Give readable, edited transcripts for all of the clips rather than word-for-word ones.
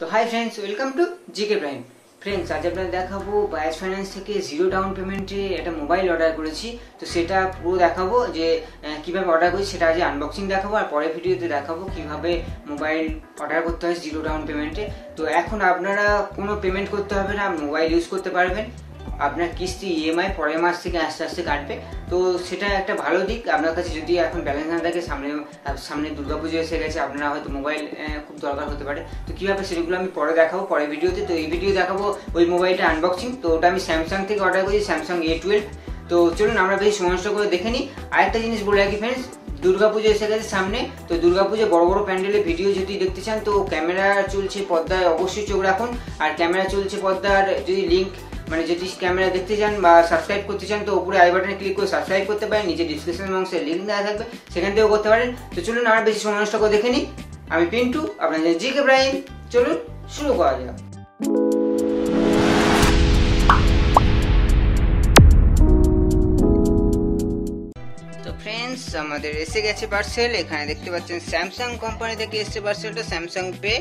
তো hi friends, welcome to GK prime. Friends, আজ আপনাদের দেখাবো বাজাজ ফাইন্যান্স থেকে জিরো ডাউন পেমেন্টে একটা মোবাইল অর্ডার করেছি। তো সেটা পুরো দেখাবো যে কিভাবে অর্ডার করেছি, সেটা আজ আনবক্সিং দেখাবো, আর পরের ভিডিওতে দেখাবো কিভাবে মোবাইল অর্ডার করতে হয় জিরো ডাউন পেমেন্টে। তো এখন আপনারা কোনো পেমেন্ট করতে হবে না, মোবাইল ইউজ করতে পারবেন। আপনার কিস্তি ইএমআই পরের মাস থেকে আস্তে আস্তে কাটবে। তো সেটা একটা ভালো দিক। আপনার কাছে যদি এখন ব্যালেন্স না থাকে, সামনে দুর্গাপুজো এসে গেছে, আপনারা হয়তো মোবাইল খুব দরকার হতে পারে। তো কীভাবে সেগুলো আমি পরে দেখাবো পরের ভিডিওতে। তো এই ভিডিও দেখাবো ওই মোবাইলটা আনবক্সিং। তো ওটা আমি স্যামসাং থেকে অর্ডার করেছি, স্যামসাং A12। তো চলুন আমরা বেশি সময় নষ্ট করে দেখে নিই। আরেকটা জিনিস বলে রাখি ফ্রেন্ডস, দুর্গাপুজো এসে গেছে সামনে। তো দুর্গাপুজো বড় বড় প্যান্ডেলের ভিডিও যদি দেখতে চান, তো ক্যামেরা চলছে পর্দায় অবশ্যই চোখ রাখুন। আর ক্যামেরা চলছে পর্দার যদি লিঙ্ক যদি ক্যামেরা দেখতে চান বা সাবস্ক্রাইব করতে চান, তো উপরে আই বাটনে ক্লিক করে সাবস্ক্রাইব করতে পারেন। নিচে ডিসক্রিপশন বক্সে লিঙ্ক দেওয়া থাকবে, সেখান থেকেও করতে পারেন। তো চলুন আমরা বেশি সময় নষ্ট করে দেখে নিই। আমি পিন্টু, আপনাদের জিকে প্রাইম। চলুন শুরু করা যাক। ফ্রেন্ডস, আমাদের এসে গেছে পার্সেল। এখানে দেখতে পাচ্ছেন স্যামসাং কোম্পানি থেকে এসছে পার্সেলটা, স্যামসাং পে,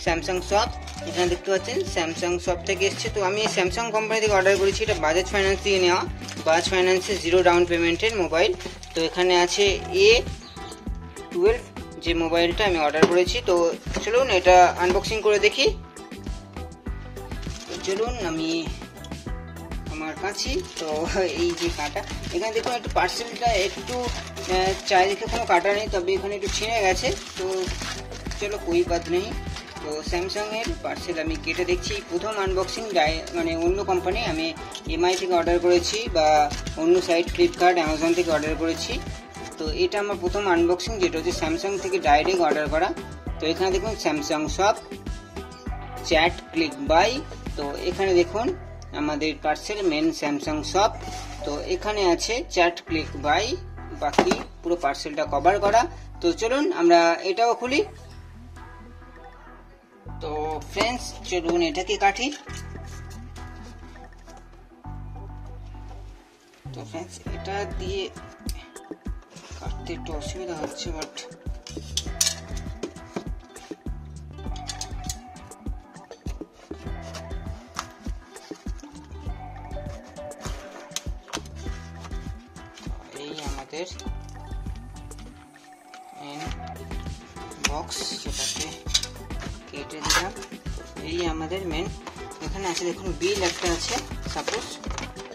স্যামসাং শপ। এখানে দেখতে পাচ্ছেন স্যামসাং শপ থেকে এসছে। তো আমি স্যামসাং কোম্পানি থেকে অর্ডার করেছি, এটা বাজাজ ফাইন্যান্স থেকে নেওয়া, বাজাজ ফাইন্যান্সের জিরো ডাউন পেমেন্টের মোবাইল। তো এখানে আছে A12 যে মোবাইলটা আমি অর্ডার করেছি। তো চলুন এটা আনবক্সিং করে দেখি। তো চলুন আমি আমার কাছে, তো এই যে কাটা, এখানে দেখুন একটু পার্সেলটা একটু চারিদিকে কোনো কাটা নেই, তবে এখানে একটু ছিঁড়ে গেছে। তো চলো কোই বাদ নেই। তো স্যামসাংয়ের পার্সেল আমি কেটে দেখছি, প্রথম আনবক্সিং। মানে অন্য কোম্পানি, আমি এমআই থেকে অর্ডার করেছি বা অন্য সাইট ফ্লিপকার্ট, অ্যামাজন থেকে অর্ডার করেছি। তো এটা আমার প্রথম আনবক্সিং, যেটা হচ্ছে স্যামসাং থেকে ডাইরেক্ট অর্ডার করা। তো এখানে দেখুন Samsung shop, chat click bye. তো এখানে দেখুন আমাদের পার্সেল মেন স্যামসাং শপ। তো এখানে আছে চ্যাট ক্লিক বাই, বাকি পুরো পার্সেলটা কভার করা। তো চলুন আমরা এটাও খুলি। তো ফ্রেন্ডস, চলুন এটাকে কাটি। তো ফ্রেন্ডস, এটা দিয়ে কাটতে একটু অসুবিধা হচ্ছে, বাট আমাদের বক্স, সেটাকে কেটে দিলাম। এই আমাদের মেন। এখানে আছে দেখুন বিল একটা আছে, সাপোজ,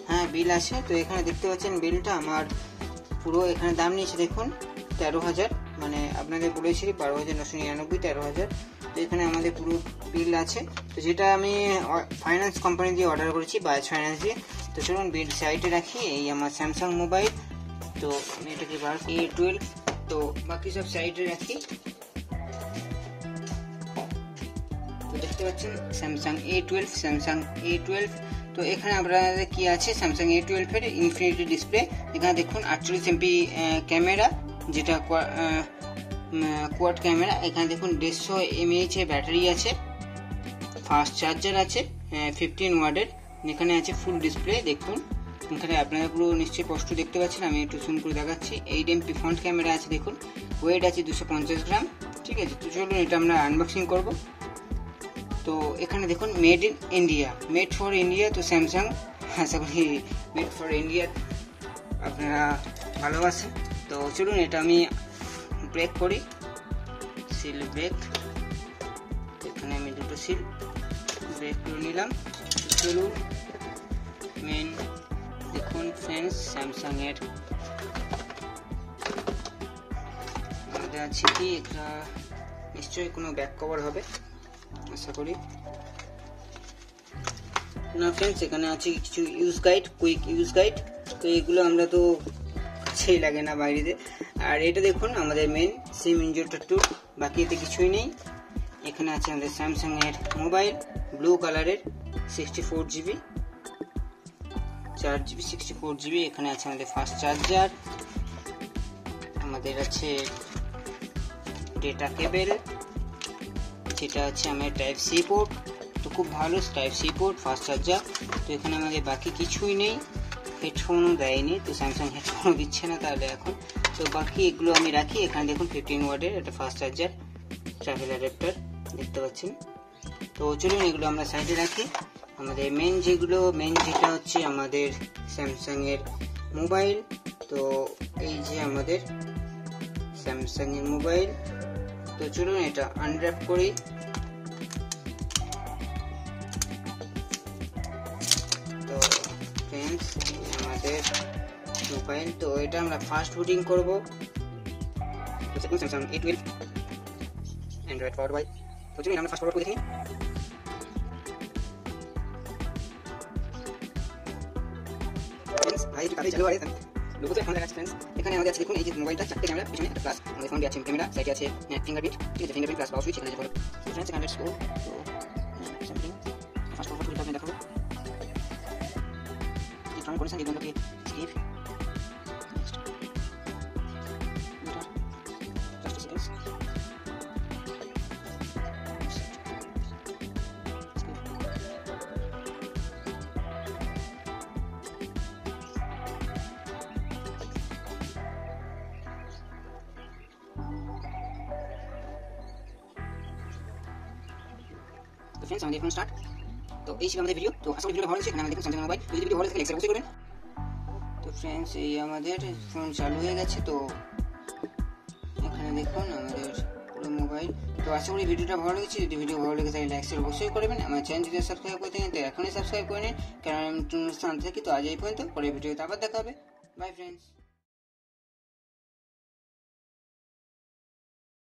হ্যাঁ বিল আছে। তো এখানে দেখতে পাচ্ছেন বিলটা আমার পুরো, এখানে দাম নিয়েছে দেখুন 13,000, মানে আপনাদের বলেছি 12,999, 13,000। তো এখানে আমাদের পুরো বিল আছে। তো যেটা আমি ফাইন্যান্স কোম্পানি দিয়ে অর্ডার করেছি, বাজাজ ফাইন্যান্স দিয়ে। তো চলুন বিল সাইডে রাখি। এই আমার স্যামসাং মোবাইল। তো আমি এটাকে A12, তো বাকি সব সাইডে রাখি। তো দেখতে পাচ্ছেন স্যামসাং A12। তো এখানে আপনাদের কি আছে, স্যামসাং A12 এর ইনফিনিটি ডিসপ্লে। এখানে দেখুন 48 MP ক্যামেরা, যেটা কোয়াড ক্যামেরা। এখানে দেখুন 150 mAh এর ব্যাটারি আছে, ফাস্ট চার্জার আছে 15 ওয়াটের। এখানে আছে ফুল ডিসপ্লে। দেখুন এখানে আপনারা পুরো নিশ্চয়ই স্পষ্ট দেখতে পাচ্ছেন, আমি একটু জুম করে দেখাচ্ছি। 8 MP ফ্রন্ট ক্যামেরা আছে দেখুন, ওয়েট আছে 250 গ্রাম। ঠিক আছে, তো চলুন এটা আমরা আনবক্সিং করব। তো এখানে দেখুন made in India, made for India. তো স্যামসাং, আশা করি মেড ফর ইন্ডিয়া আপনারা ভালোবাসেন। তো চলুন এটা আমি ব্রেক করি, সিল ব্রেক। এখানে আমি দুটো সিল ব্রেক করে নিলাম। চলুন মেন দেখুন ফ্রেন্ডস, স্যামসাং এর আমাদের আছে কি, এটা নিশ্চয়ই কোনো ব্যাক কভার হবে আশা করি। না ফ্রেন্ডস, এখানে আছে কিছু use guide, quick use guide. তো এগুলো আমরা তো কাছেই লাগে না বাইরেতে। আর এটা দেখুন আমাদের মেন সিম ইনজেক্টর টুল, বাকি এতে কিছুই নেই। এখানে আছে আমাদের স্যামসাং এর মোবাইল, ব্লু কালারের, 64GB, 4GB, 64GB। এখানে আছে আমাদের ফাস্ট চার্জার, আমাদের আছে ডেটা কেবল, যেটা আছে আমার টাইপ সি পোর্ট। তো খুব ভালো type C port, fast charger. তো এখানে আমাদের বাকি কিছুই নেই, হেডফোনও দেয়নি, তো স্যামসাং হেডফোনও দিচ্ছে না তাহলে এখন। তো বাকি এগুলো আমি রাখি। এখানে দেখুন 15 ওয়াটের একটা ফাস্ট চার্জার, ট্রাভেল অ্যাডাপ্টার দেখতে পাচ্ছেন। তো চলুন এগুলো আমরা সাইডে রাখি। আমাদের মেন যেটা হচ্ছে আমাদের স্যামসাং এর মোবাইল। তো এই যে আমাদের স্যামসাং এর মোবাইল। তো চলুন এটা আনর্যাপ করি। তো ফ্রেন্ডস আমাদের মোবাইল, তো এটা আমরা ফার্স্ট বুটিং করব। Samsung A12 Android power bye. তো চলুন আমরা ফার্স্ট ফরওয়ার্ড করে দেখি। ভাই একটু কাছে চালু আছে লোগো তো এখন দেখাচ্ছে ফ্রেন্ডস। এখানে আমাদের আছে দেখুন এই যে মোবাইলটা 4টে ক্যামেরা, পিছনে একটা প্লাস, আমাদের ফোনটি আছে ক্যামেরা, সাইডে আছে ফিঙ্গারপ্রিন্ট, ঠিক আছে, ফিঙ্গারপ্রিন্ট প্লাস পাওয়ার সুইচ, এখানে যে বলো ফ্রেন্ডস এখানে স্কোর। তো সামথিং ফার্স্ট ফরওয়ার্ড করে আপনি দেখাবো এই ফ্রন্ট কন্ডিশন এই বন্ধুকে স্কিপ জাস্ট সেকেন্ডস। তো फ्रेंड्स আমাদের এখন স্টার্ট। তো এই ছিল আমাদের ভিডিও। তো আশা করি ভিডিওটা ভালো লেগেছে। এখানে আমাদের স্যামসাং মোবাইল, যদি ভিডিও ভালো লাগে লাইক অবশ্যই করবেন। তো फ्रेंड्स এই আমাদের ফোন চালু হয়ে গেছে। তো এখানে দেখুন আমাদের পুরো মোবাইল। তো আশা করি ভিডিওটা ভালো লেগেছে। যদি ভিডিও ভালো লেগে থাকে লাইক শেয়ার অবশ্যই করবেন। আমার চ্যানেলটি সাবস্ক্রাইব করতে গেলে এখনই সাবস্ক্রাইব করে নিন, কারণ আমি নতুন স্থান থেকে। তো আজ এই পর্যন্ত, পরের ভিডিওতে আবার দেখা হবে। By friends.